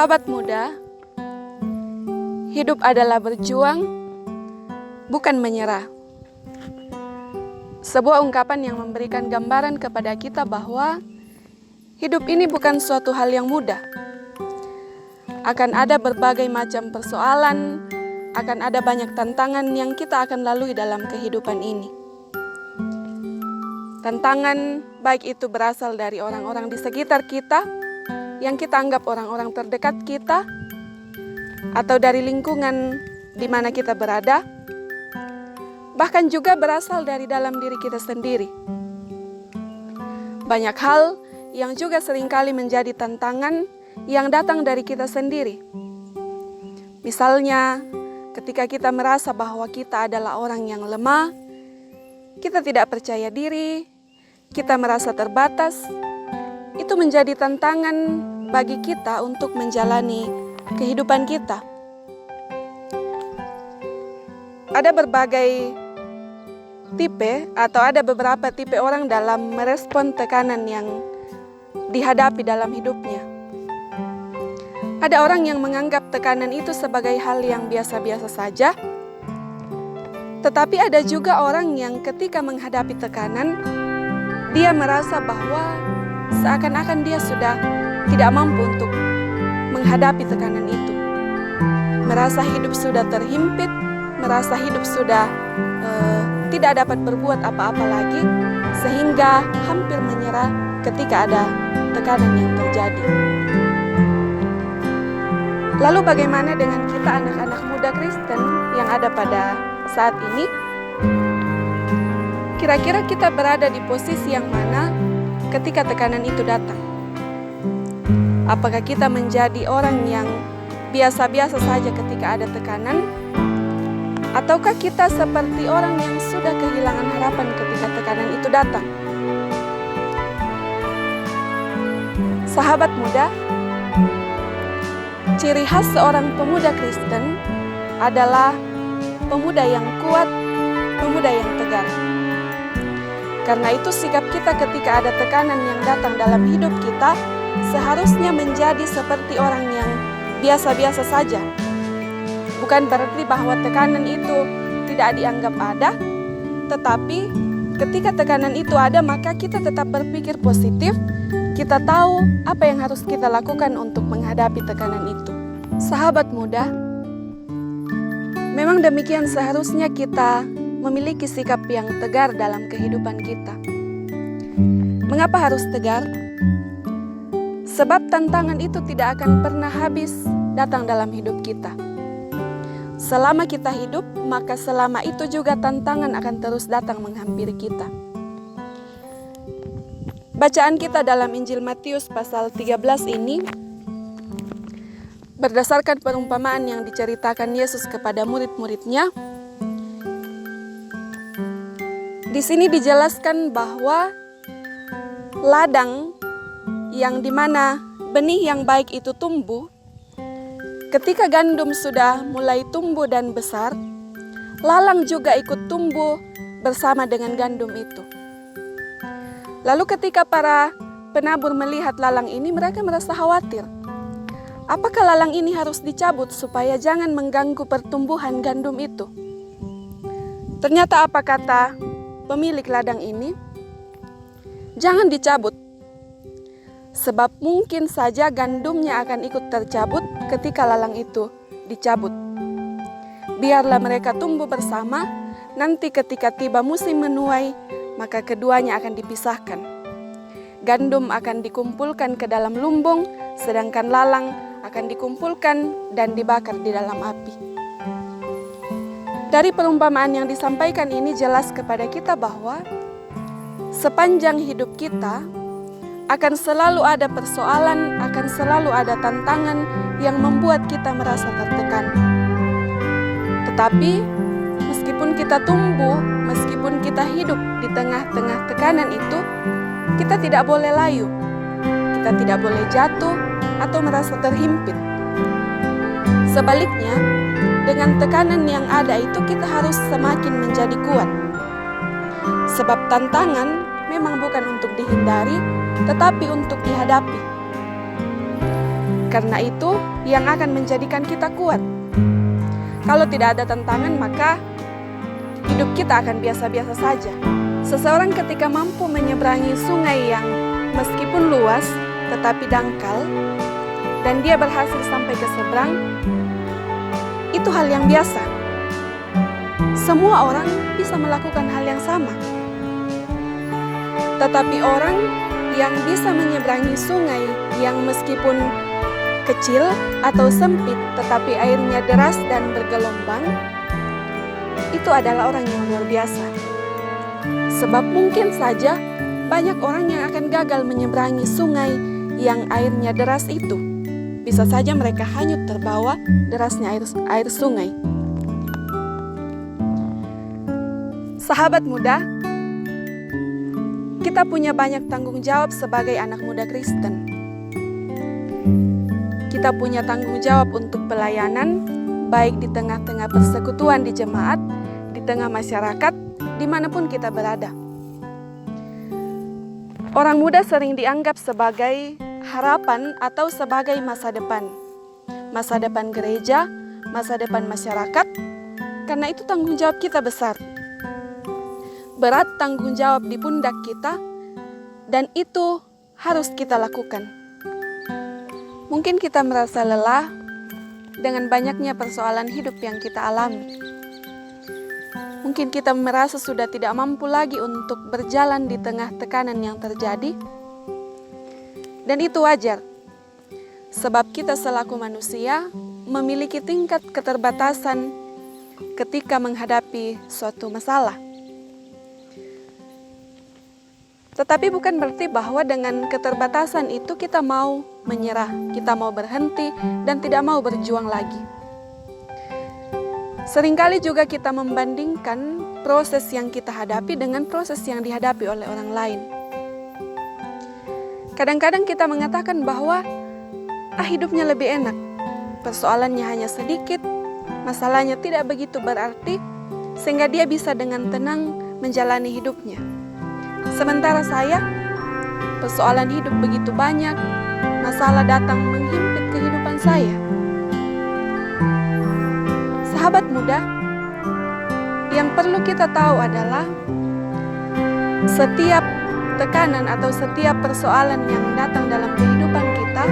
Sahabat muda, hidup adalah berjuang, bukan menyerah. Sebuah ungkapan yang memberikan gambaran kepada kita bahwa hidup ini bukan suatu hal yang mudah. Akan ada berbagai macam persoalan, akan ada banyak tantangan yang kita akan lalui dalam kehidupan ini. Tantangan baik itu berasal dari orang-orang di sekitar kita, yang kita anggap orang-orang terdekat kita, atau dari lingkungan di mana kita berada, bahkan juga berasal dari dalam diri kita sendiri. Banyak hal yang juga seringkali menjadi tantangan yang datang dari kita sendiri. Misalnya, ketika kita merasa bahwa kita adalah orang yang lemah, kita tidak percaya diri, kita merasa terbatas, itu menjadi tantangan bagi kita untuk menjalani kehidupan kita. Ada berbagai tipe atau ada beberapa tipe orang dalam merespon tekanan yang dihadapi dalam hidupnya. Ada orang yang menganggap tekanan itu sebagai hal yang biasa-biasa saja, tetapi ada juga orang yang ketika menghadapi tekanan, dia merasa bahwa seakan-akan dia sudah tidak mampu untuk menghadapi tekanan itu. Merasa hidup sudah terhimpit, merasa hidup sudah tidak dapat berbuat apa-apa lagi, sehingga hampir menyerah ketika ada tekanan yang terjadi. Lalu bagaimana dengan kita anak-anak muda Kristen yang ada pada saat ini? Kira-kira kita berada di posisi yang mana ketika tekanan itu datang? Apakah kita menjadi orang yang biasa-biasa saja ketika ada tekanan? Ataukah kita seperti orang yang sudah kehilangan harapan ketika tekanan itu datang? Sahabat muda, ciri khas seorang pemuda Kristen adalah pemuda yang kuat, pemuda yang tegar. Karena itu sikap kita ketika ada tekanan yang datang dalam hidup kita seharusnya menjadi seperti orang yang biasa-biasa saja. Bukan berarti bahwa tekanan itu tidak dianggap ada, tetapi ketika tekanan itu ada maka kita tetap berpikir positif, kita tahu apa yang harus kita lakukan untuk menghadapi tekanan itu. Sahabat muda, memang demikian seharusnya kita memiliki sikap yang tegar dalam kehidupan kita. Mengapa harus tegar? Sebab tantangan itu tidak akan pernah habis datang dalam hidup kita. Selama kita hidup, maka selama itu juga tantangan akan terus datang menghampiri kita. Bacaan kita dalam Injil Matius pasal 13 ini berdasarkan perumpamaan yang diceritakan Yesus kepada murid-muridnya. Di sini dijelaskan bahwa ladang yang dimana benih yang baik itu tumbuh, ketika gandum sudah mulai tumbuh dan besar, lalang juga ikut tumbuh bersama dengan gandum itu. Lalu ketika para penabur melihat lalang ini, mereka merasa khawatir. Apakah lalang ini harus dicabut supaya jangan mengganggu pertumbuhan gandum itu? Ternyata apa kata pemilik ladang ini? Jangan dicabut. Sebab mungkin saja gandumnya akan ikut tercabut ketika lalang itu dicabut. Biarlah mereka tumbuh bersama, nanti ketika tiba musim menuai, maka keduanya akan dipisahkan. Gandum akan dikumpulkan ke dalam lumbung, sedangkan lalang akan dikumpulkan dan dibakar di dalam api. Dari perumpamaan yang disampaikan ini jelas kepada kita bahwa sepanjang hidup kita, akan selalu ada persoalan, akan selalu ada tantangan yang membuat kita merasa tertekan. Tetapi meskipun kita tumbuh, meskipun kita hidup di tengah-tengah tekanan itu, kita tidak boleh layu, kita tidak boleh jatuh atau merasa terhimpit. Sebaliknya, dengan tekanan yang ada itu kita harus semakin menjadi kuat. Sebab tantangan memang bukan untuk dihindari, tetapi untuk dihadapi. Karena itu yang akan menjadikan kita kuat. Kalau tidak ada tantangan, maka hidup kita akan biasa-biasa saja. Seseorang ketika mampu menyeberangi sungai yang meskipun luas tetapi dangkal, dan dia berhasil sampai ke seberang, itu hal yang biasa. Semua orang bisa melakukan hal yang sama. Tetapi orang yang bisa menyeberangi sungai yang meskipun kecil atau sempit tetapi airnya deras dan bergelombang, itu adalah orang yang luar biasa. Sebab mungkin saja banyak orang yang akan gagal menyeberangi sungai yang airnya deras itu. Bisa saja mereka hanyut terbawa derasnya air sungai. Sahabat muda, kita punya banyak tanggung jawab sebagai anak muda Kristen. Kita punya tanggung jawab untuk pelayanan, baik di tengah-tengah persekutuan di jemaat, di tengah masyarakat, dimanapun kita berada. Orang muda sering dianggap sebagai harapan atau sebagai masa depan gereja, masa depan masyarakat, karena itu tanggung jawab kita besar. Berat tanggung jawab di pundak kita, dan itu harus kita lakukan. Mungkin kita merasa lelah dengan banyaknya persoalan hidup yang kita alami. Mungkin kita merasa sudah tidak mampu lagi untuk berjalan di tengah tekanan yang terjadi. Dan itu wajar, sebab kita selaku manusia memiliki tingkat keterbatasan ketika menghadapi suatu masalah. Tetapi bukan berarti bahwa dengan keterbatasan itu kita mau menyerah, kita mau berhenti dan tidak mau berjuang lagi. Seringkali juga kita membandingkan proses yang kita hadapi dengan proses yang dihadapi oleh orang lain. Kadang-kadang kita mengatakan bahwa hidupnya lebih enak, persoalannya hanya sedikit, masalahnya tidak begitu berarti, sehingga dia bisa dengan tenang menjalani hidupnya. Sementara saya, persoalan hidup begitu banyak, masalah datang menghimpit kehidupan saya. Sahabat muda, yang perlu kita tahu adalah setiap tekanan atau setiap persoalan yang datang dalam kehidupan kita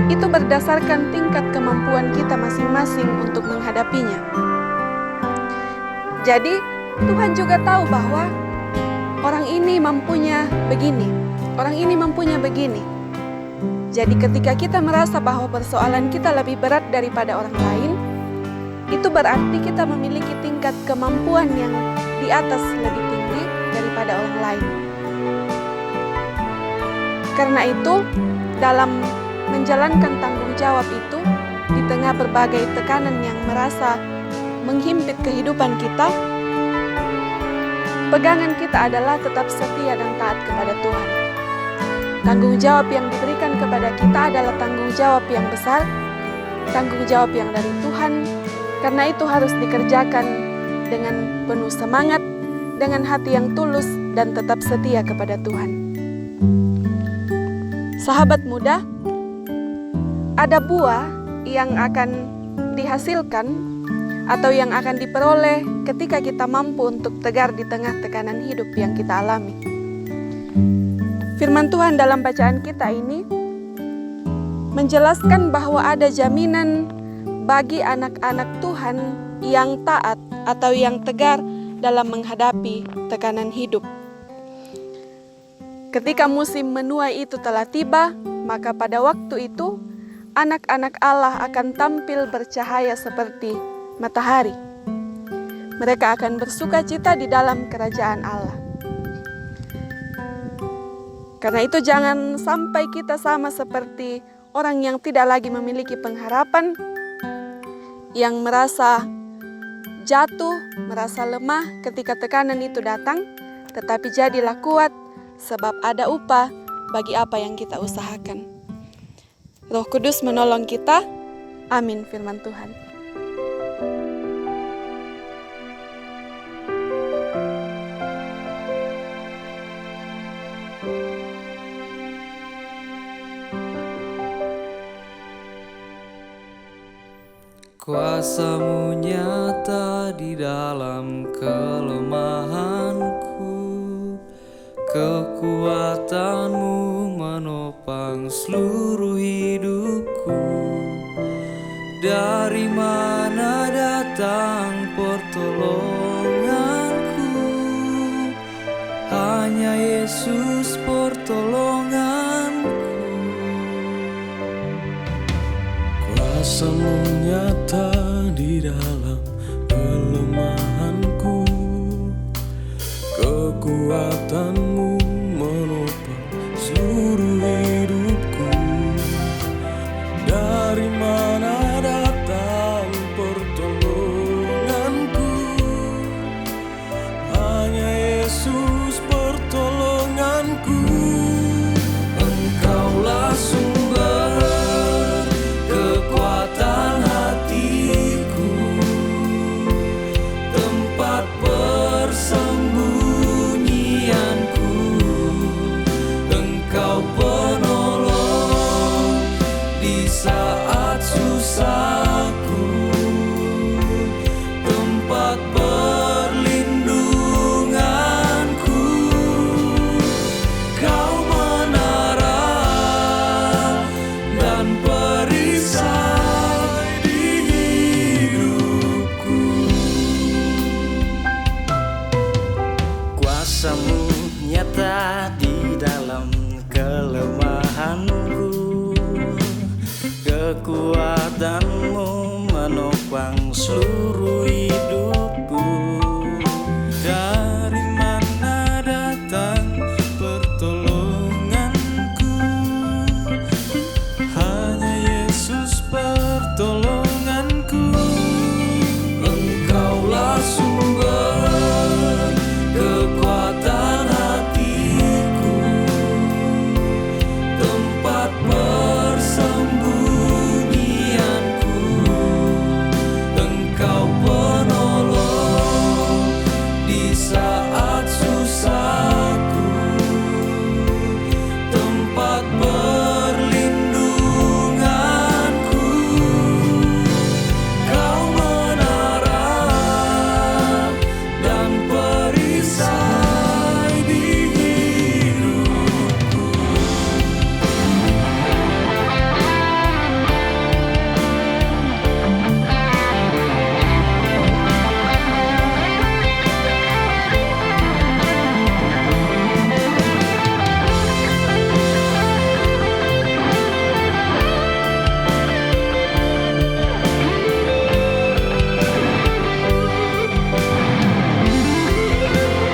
itu berdasarkan tingkat kemampuan kita masing-masing untuk menghadapinya. Jadi Tuhan juga tahu bahwa orang ini mampunya begini, orang ini mampunya begini. Jadi ketika kita merasa bahwa persoalan kita lebih berat daripada orang lain, itu berarti kita memiliki tingkat kemampuan yang di atas lebih tinggi daripada orang lain. Karena itu, dalam menjalankan tanggung jawab itu, di tengah berbagai tekanan yang merasa menghimpit kehidupan kita, pegangan kita adalah tetap setia dan taat kepada Tuhan. Tanggung jawab yang diberikan kepada kita adalah tanggung jawab yang besar, tanggung jawab yang dari Tuhan, karena itu harus dikerjakan dengan penuh semangat, dengan hati yang tulus dan tetap setia kepada Tuhan. Sahabat muda, ada buah yang akan dihasilkan atau yang akan diperoleh ketika kita mampu untuk tegar di tengah tekanan hidup yang kita alami. Firman Tuhan dalam bacaan kita ini menjelaskan bahwa ada jaminan bagi anak-anak Tuhan yang taat atau yang tegar dalam menghadapi tekanan hidup. Ketika musim menuai itu telah tiba, maka pada waktu itu anak-anak Allah akan tampil bercahaya seperti matahari. Mereka akan bersukacita di dalam kerajaan Allah. Karena itu jangan sampai kita sama seperti orang yang tidak lagi memiliki pengharapan, yang merasa jatuh, merasa lemah ketika tekanan itu datang, tetapi jadilah kuat, sebab ada upah bagi apa yang kita usahakan. Roh Kudus menolong kita. Amin firman Tuhan. Kuasamu nyata di dalam kelemahanku, kekuatanmu menopang seluruh hidupku. Dari mana datang pertolonganku? Hanya Yesus pertolonganku. Kuasamu nyata di dalam kelemahanku, kekuatanmu menopang seluruh hidupku. Dari mana datang pertolonganku? Hanya Yesus pertolonganku. Engkaulah sumber kekuatan hatiku, tempat persembunyianku. Engkau penolong di saat susahku, tempat perlindunganku. Kau menara dan perisai di hidupku. Kuasamu nyata di dalam kelemahanku, kekuatanmu menopang seluruh hidupku. Dari mana datang pertolonganku? Hanya Yesus pertolonganku. Engkaulah sumber kekuatan hatiku, tempat persembunyianku. Engkau penolong di saat susahku, tempat perlindunganku. Kau menara dan perisai di hidupku.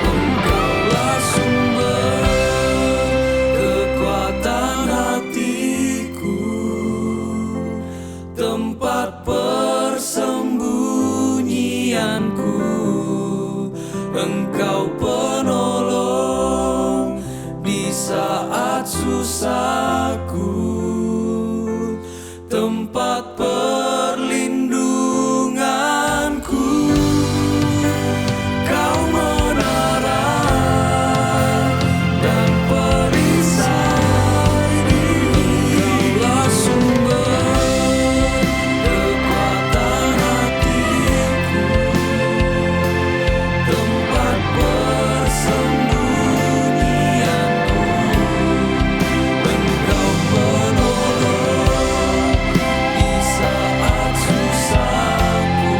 Engkaulah sumber kekuatan hatiku, tempat persembunyianku. Engkau penolong di saat susahku, tempat perlindunganku. Kau menara dan perisai di hidupku. Engkaulah sumber kekuatan hatiku, tempat persembunyianku. Engkau penolong di saat susahku,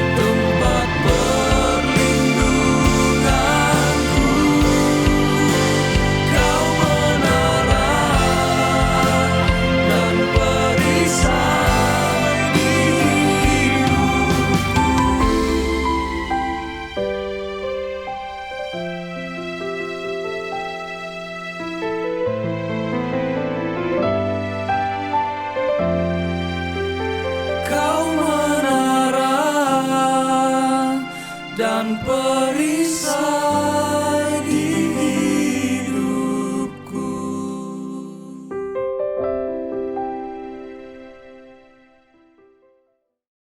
tempat perlindunganku. Kau menara dan perisai di hidupku. Kau menara dan perisai